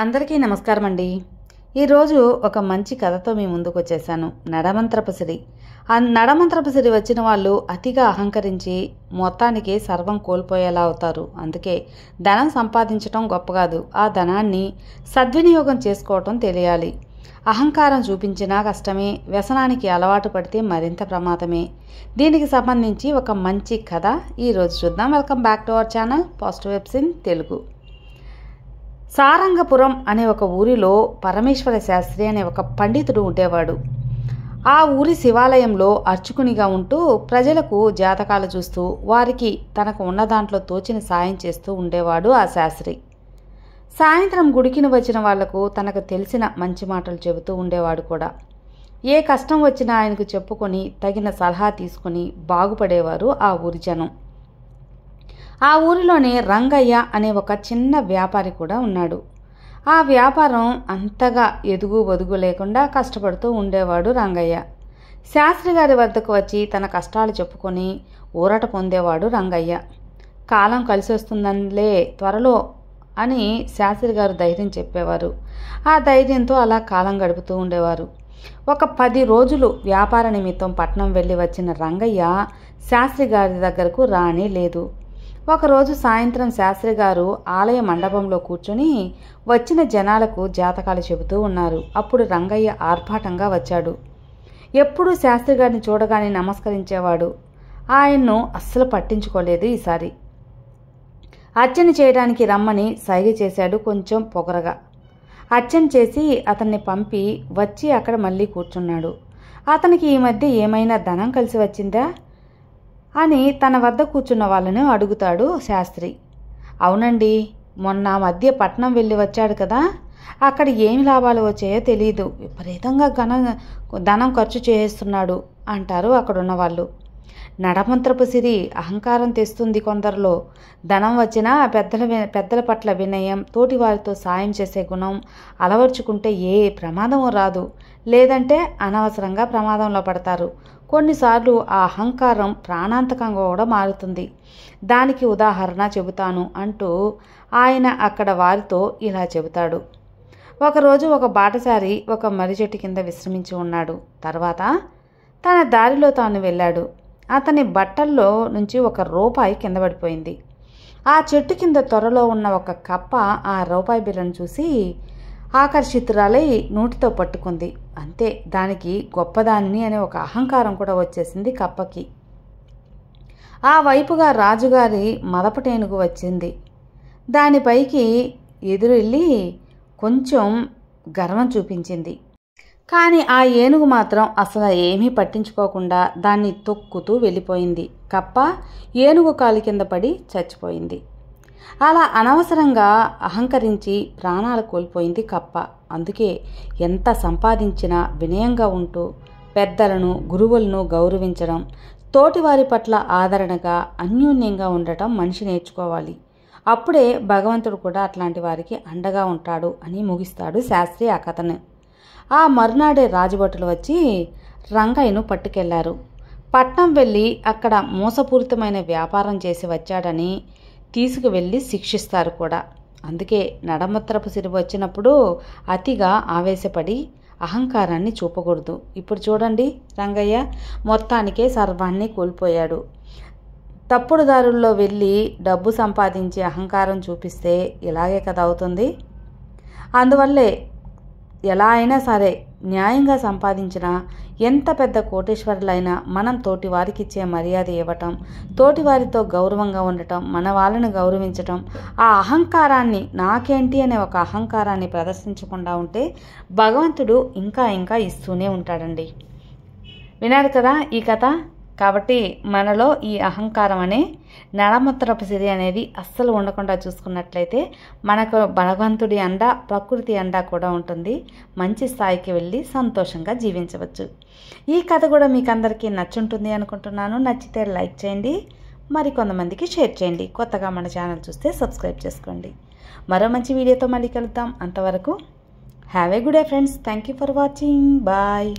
అందరికీ నమస్కారం అండి. ఈరోజు ఒక మంచి కథతో మీ ముందుకు వచ్చేసాను. నడమంత్రపు సిరి. ఆ నడమంత్రపు సిరి వచ్చిన వాళ్ళు అతిగా అహంకరించి మొత్తానికి సర్వం కోల్పోయేలా అవుతారు. అందుకే ధనం సంపాదించడం గొప్ప కాదు, ఆ ధనాన్ని సద్వినియోగం చేసుకోవటం తెలియాలి. అహంకారం చూపించినా కష్టమే, వ్యసనానికి అలవాటు పడితే మరింత ప్రమాదమే. దీనికి సంబంధించి ఒక మంచి కథ ఈరోజు చూద్దాం. Welcome back to our channel positive vibes in Telugu. Sarangapuram అనే ఒక ఊరిలో పరమేశ్వర శాస్త్రి అనే ఒక పండితుడు ఉండేవాడు. ఆ ఊరి శివాలయంలో అర్చకునిగా ఉంటూ ప్రజలకు జాతకాలు చూస్తూ వారికి తనకు ఉన్న దాంట్లో తోచిన సాయం చేస్తూ ఉండేవాడు ఆ శాస్త్రి. సాయంత్రం గుడికిని వచ్చిన వాళ్లకు తనకు తెలిసిన మంచి మాటలు చెబుతూ ఉండేవాడు కూడా. ఏ కష్టం వచ్చినా ఆయనకు చెప్పుకొని తగిన సలహా తీసుకుని బాగుపడేవారు ఆ ఊరి జనం. ఆ ఊరిలోనే రంగయ్య అనే ఒక చిన్న వ్యాపారి కూడా ఉన్నాడు. ఆ వ్యాపారం అంతగా ఎదుగు బొదుగు లేకుండా కష్టపడుతూ ఉండేవాడు రంగయ్య. శాస్త్రి గారి వద్దకు వచ్చి తన కష్టాలు చెప్పుకొని ఊరట పొందేవాడు రంగయ్య. కాలం కలిసి వస్తుందనిలే త్వరలో అని శాస్త్రి గారు ధైర్యం చెప్పేవారు. ఆ ధైర్యంతో అలా కాలం గడుపుతూ ఉండేవారు. ఒక 10 రోజులు వ్యాపార నిమిత్తం పట్నం వెళ్ళి వచ్చిన రంగయ్య శాస్త్రి గారి దగ్గరకు రానే లేదు. ఒకరోజు సాయంత్రం శాస్త్రి గారు ఆలయ మండపంలో కూర్చొని వచ్చిన జనాలకు జాతకాలు చెబుతూ ఉన్నారు. అప్పుడు రంగయ్య ఆర్భాటంగా వచ్చాడు. ఎప్పుడూ శాస్త్రి గారిని చూడగానే నమస్కరించేవాడు. ఆయన్ను అస్సలు పట్టించుకోలేదు. ఈసారి అర్చన చేయడానికి రమ్మని సైగ చేశాడు కొంచెం పొగరగా. అర్చన చేసి అతన్ని పంపి వచ్చి అక్కడ మళ్ళీ కూర్చున్నాడు. అతనికి ఈ మధ్య ఏమైనా ధనం కలిసి వచ్చిందా అని తన వద్ద కూర్చున్న వాళ్ళని అడుగుతాడు శాస్త్రి. అవునండి, మొన్న మధ్య పట్నం వెళ్ళి వచ్చాడు కదా, అక్కడ ఏమి లాభాలు వచ్చాయో తెలియదు, విపరీతంగా ధనం ఖర్చు చేస్తున్నాడు అంటారు అక్కడున్న వాళ్ళు. నడమంత్రపు సిరి అహంకారం తెస్తుంది కొందరిలో. ధనం వచ్చినా పెద్దల పట్ల వినయం, తోటి వారితో సాయం చేసే గుణం అలవర్చుకుంటే ఏ ప్రమాదమూ రాదు. లేదంటే అనవసరంగా ప్రమాదంలో పడతారు. కొన్నిసార్లు ఆ అహంకారం ప్రాణాంతకంగా కూడా మారుతుంది. దానికి ఉదాహరణ చెబుతాను అంటూ ఆయన అక్కడ వారితో ఇలా చెబుతాడు. ఒకరోజు ఒక బాటసారి ఒక మర్రి చెట్టు కింద విశ్రమించి ఉన్నాడు. తర్వాత తన దారిలో తాను వెళ్ళాడు. అతని బట్టల్లో నుంచి ₹1 కింద పడిపోయింది. ఆ చెట్టు కింద త్వరలో ఉన్న ఒక కప్ప ఆ రూపాయి బిళ్ళను చూసి ఆకర్షితురాలై నోటితో పట్టుకుంది. అంతే, దానికి గొప్పదానిని అనే ఒక అహంకారం కూడా వచ్చేసింది కప్పకి. ఆ వైపుగా రాజుగారి మదపటేనుగు వచ్చింది. దానిపైకి ఎదురెళ్ళి కొంచెం గర్వం చూపించింది. కానీ ఆ ఏనుగు మాత్రం అసలు ఏమీ పట్టించుకోకుండా దాన్ని తొక్కుతూ వెళ్ళిపోయింది. కప్ప ఏనుగు కాలి కింద పడి చచ్చిపోయింది. అలా అనవసరంగా అహంకరించి ప్రాణాలు కోల్పోయింది కప్ప. అందుకే ఎంత సంపాదించినా వినయంగా ఉంటూ పెద్దలను, గురువులను గౌరవించడం, తోటివారి పట్ల ఆదరణగా, అన్యోన్యంగా ఉండటం మనిషి నేర్చుకోవాలి. అప్పుడే భగవంతుడు కూడా అట్లాంటి వారికి అండగా ఉంటాడు అని ముగిస్తాడు శాస్త్రి ఆ కథను. ఆ మరునాడే రాజభటులు వచ్చి రంగయ్యను పట్టుకెళ్లారు. పట్నం వెళ్ళి అక్కడ మోసపూరితమైన వ్యాపారం చేసి వచ్చాడని తీసుకువెళ్ళి శిక్షిస్తారు కూడా. అందుకే నడమంత్రపు సిరి వచ్చినప్పుడు అతిగా ఆవేశపడి అహంకారాన్ని చూపకూడదు. ఇప్పుడు చూడండి, రంగయ్య మొత్తానికే సర్వాన్ని కోల్పోయాడు. తప్పుడు దారుల్లో వెళ్ళి డబ్బు సంపాదించి అహంకారం చూపిస్తే ఇలాగే కదా అవుతుంది. అందువల్లే ఎలా అయినా సరే న్యాయంగా సంపాదించినా, ఎంత పెద్ద కోటేశ్వరులైనా మనం తోటి వారికి ఇచ్చే మర్యాద ఇవ్వటం, తోటివారితో గౌరవంగా ఉండటం, మన వాళ్ళని గౌరవించటం, ఆ అహంకారాన్ని నాకేంటి అనే ఒక అహంకారాన్ని ప్రదర్శించకుండా ఉంటే భగవంతుడు ఇంకా ఇంకా ఇస్తూనే ఉంటాడండి. వినారు కదా ఈ కథ. కాబట్టి మనలో ఈ అహంకారం అనే నడమంత్రపు సిరి అనేది అస్సలు ఉండకుండా చూసుకున్నట్లయితే మనకు భగవంతుడి అండ, ప్రకృతి అండ కూడా ఉంటుంది. మంచి స్థాయికి వెళ్ళి సంతోషంగా జీవించవచ్చు. ఈ కథ కూడా మీకు అందరికీ నచ్చుంటుంది అనుకుంటున్నాను. నచ్చితే లైక్ చేయండి, మరికొంతమందికి షేర్ చేయండి. కొత్తగా మన ఛానల్ చూస్తే సబ్స్క్రైబ్ చేసుకోండి. మరో మంచి వీడియోతో మళ్ళీ కలుద్దాం. అంతవరకు have a good day friends. Thank you for watching. Bye.